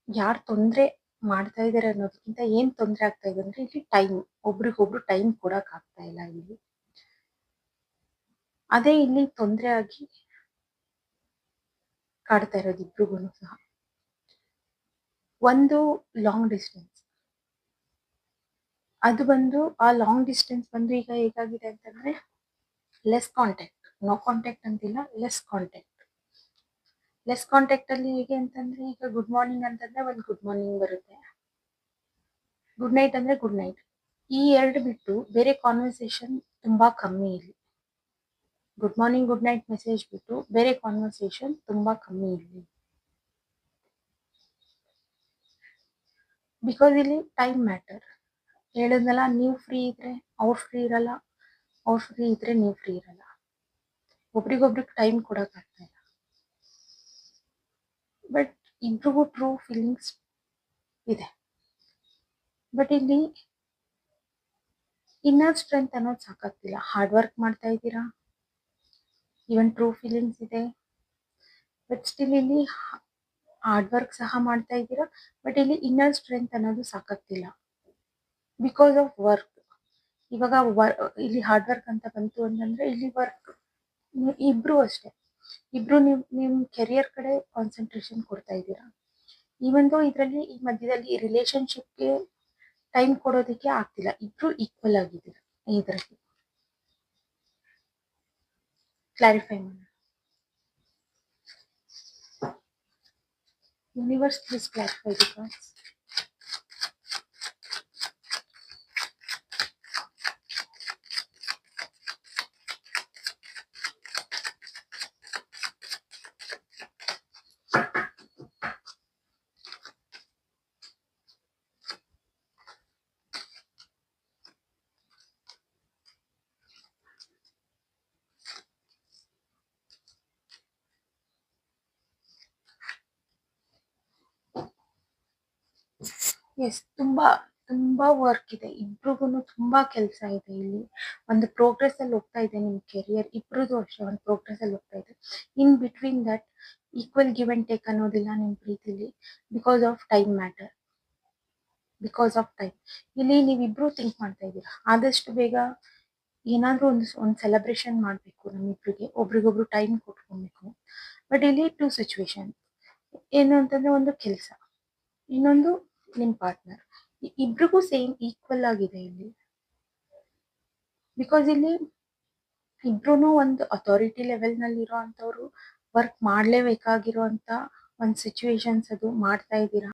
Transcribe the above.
ಯಾರು ತೊಂದರೆ ಮಾಡ್ತಾ ಇದ್ದಾರೆ ಅನ್ನೋದಕ್ಕಿಂತ ಏನ್ ತೊಂದರೆ ಆಗ್ತಾ ಇದೆ ಅಂದ್ರೆ ಇಲ್ಲಿ ಟೈಮ್, ಒಬ್ರಿಗೊಬ್ರು ಟೈಮ್ ಕೊಡಕ್ ಆಗ್ತಾ ಇಲ್ಲ ಇಲ್ಲಿ. ಅದೇ ಇಲ್ಲಿ ತೊಂದರೆ ಆಗಿ ಕಾಡ್ತಾ ಇರೋದು ಇಬ್ರಿಗೂ ಸಹ. ಒಂದು ಲಾಂಗ್ ಡಿಸ್ಟೆನ್ಸ್, ಅದು ಬಂದು ಆ ಲಾಂಗ್ ಡಿಸ್ಟೆನ್ಸ್ ಬಂದು ಈಗ ಹೇಗಾಗಿದೆ ಅಂತಂದ್ರೆ ಲೆಸ್ ಕಾಂಟ್ಯಾಕ್ಟ್, ನೋ ಕಾಂಟ್ಯಾಕ್ಟ್ ಅಂತಿಲ್ಲ, ಲೆಸ್ ಕಾಂಟ್ಯಾಕ್ಟ್. ಲೆಸ್ ಕಾಂಟ್ಯಾಕ್ಟ್ ಅಲ್ಲಿ ಹೇಗೆ ಅಂತಂದ್ರೆ ಈಗ ಗುಡ್ ಮಾರ್ನಿಂಗ್ ಅಂತಂದ್ರೆ ಒಂದು ಗುಡ್ ಮಾರ್ನಿಂಗ್ ಬರುತ್ತೆ, ಗುಡ್ ನೈಟ್ ಅಂದ್ರೆ ಗುಡ್ ನೈಟ್. ಈ ಎರಡು ಬಿಟ್ಟು ಬೇರೆ ಕಾನ್ವರ್ಸೇಷನ್ ತುಂಬಾ ಕಮ್ಮಿ ಇಲ್ಲಿ. Good morning good night message ಬಿಟ್ಟು ಬೇರೆ ಕಾನ್ವರ್ಸೇಷನ್ ತುಂಬಾ ಕಮ್ಮಿ ಇಲ್ಲಿ. ಬಿಕಾಸ್ ಇಲ್ಲಿ ಟೈಮ್ ಮ್ಯಾಟರ್. ಹೇಳಿದ್ನಲ್ಲ, ನೀವು ಫ್ರೀ ಇದ್ರೆ ಅವ್ರು ಫ್ರೀ ಇರಲ್ಲ, ಅವ್ರು ಫ್ರೀ ಇದ್ರೆ ನೀವು ಫ್ರೀ ಇರಲ್ಲ, ಒಬ್ರಿಗೊಬ್ರಿಗೆ ಟೈಮ್ ಕೊಡಕ್ ಆಗ್ತಾ ಇಲ್ಲ. ಬಟ್ ಇಬ್ರಿಗೂ ಟ್ರೂ ಫೀಲಿಂಗ್ಸ್ ಇದೆ. ಬಟ್ ಇಲ್ಲಿ ಇನ್ನರ್ ಸ್ಟ್ರೆಂತ್ ಅನ್ನೋದು ಸಾಕಾಗ್ತಿಲ್ಲ. ಹಾರ್ಡ್ ವರ್ಕ್ ಮಾಡ್ತಾ ಇದ್ದೀರಾ, ಈವನ್ ಟ್ರೂ ಫೀಲಿಂಗ್ಸ್ ಇದೆ, ಬಟ್ ಸ್ಟಿಲ್ ಇಲ್ಲಿ ಹಾರ್ಡ್ ವರ್ಕ್ ಸಹ ಮಾಡ್ತಾ ಇದ್ದೀರಾ, ಬಟ್ ಇಲ್ಲಿ ಇನ್ನರ್ ಸ್ಟ್ರೆಂತ್ ಅನ್ನೋದು ಸಾಕಾಗ್ತಿಲ್ಲ ಬಿಕಾಸ್ ಆಫ್ ವರ್ಕ್. ಇವಾಗ ಇಲ್ಲಿ ಹಾರ್ಡ್ ವರ್ಕ್ ಅಂತ ಬಂತು ಅಂತಂದ್ರೆ ಇಲ್ಲಿ ವರ್ಕ್, ಇಬ್ರು ಅಷ್ಟೇ, ಇಬ್ರು ನಿಮ್ ಕೆರಿಯರ್ ಕಡೆ ಕಾನ್ಸಂಟ್ರೇಷನ್ ಕೊಡ್ತಾ ಇದ್ದೀರಾ. ಈವನ್ ದೋ ಇದರಲ್ಲಿ ಈ ಮಧ್ಯದಲ್ಲಿ ರಿಲೇಶನ್ಶಿಪ್ಗೆ ಟೈಮ್ ಕೊಡೋದಕ್ಕೆ ಆಗ್ತಿಲ್ಲ, ಇಬ್ರು ಈಕ್ವಲ್ ಆಗಿದ್ದೀರಾ. ಇದರಲ್ಲಿ ಕ್ಲಾರಿಫೈ ಮಾಡೋಣ. Universe please clarify the thoughts. Yes, ತುಂಬಾ ತುಂಬಾ ವರ್ಕ್ ಇದೆ, ಇಬ್ರಿಗೂ ತುಂಬಾ ಕೆಲಸ ಇದೆ ಇಲ್ಲಿ. ಒಂದು ಪ್ರೋಗ್ರೆಸ್ ಅಲ್ಲಿ ಹೋಗ್ತಾ ಇದೆ ನಿಮ್ ಕೆರಿಯರ್, ಇಬ್ರದ್ದು ಅಷ್ಟೇ ಒಂದು ಪ್ರೋಗ್ರೆಸ್ ಅಲ್ಲಿ ಹೋಗ್ತಾ ಇದೆ. In between that equal give and take ಅನ್ನೋದಿಲ್ಲ ನಿಮ್ ಪ್ರೀತಿಲಿ, because of time matter. Because of time ಇಲ್ಲಿ ನೀವಿಬ್ರು ಥಿಂಕ್ ಮಾಡ್ತಾ ಇದ್ದೀರಾ ಆದಷ್ಟು ಬೇಗ ಏನಾದ್ರೂ ಒಂದು ಸೆಲೆಬ್ರೇಷನ್ ಮಾಡ್ಬೇಕು, ನಮ್ಮಿಬ್ರಿಗೆ ಒಬ್ರಿಗೊಬ್ರು ಟೈಮ್ ಕೊಟ್ಕೊಬೇಕು. ಬಟ್ ಇಲ್ಲಿ ಟೂ ಸಿಚುವೇಶನ್ ಏನು ಅಂತಂದ್ರೆ, ಒಂದು ಕೆಲಸ, ಇನ್ನೊಂದು ನಿಮ್ ಪಾರ್ಟ್ನರ್. ಇಬ್ರಿಗೂ ಸೇಮ್ ಈಕ್ವಲ್ ಆಗಿದೆ ಇಲ್ಲಿ. ಬಿಕಾಸ್ ಇಲ್ಲಿ ಇಬ್ರು ಒಂದು ಅಥಾರಿಟಿ ಲೆವೆಲ್ ನಲ್ಲಿ ಇರೋ ಅಂತವ್ರು ವರ್ಕ್ ಮಾಡ್ಲೇಬೇಕಾಗಿರೋ ಅಂತ ಒಂದು ಸಿಚುವೇಶನ್ಸ್ ಅದು ಮಾಡ್ತಾ ಇದ್ದೀರಾ.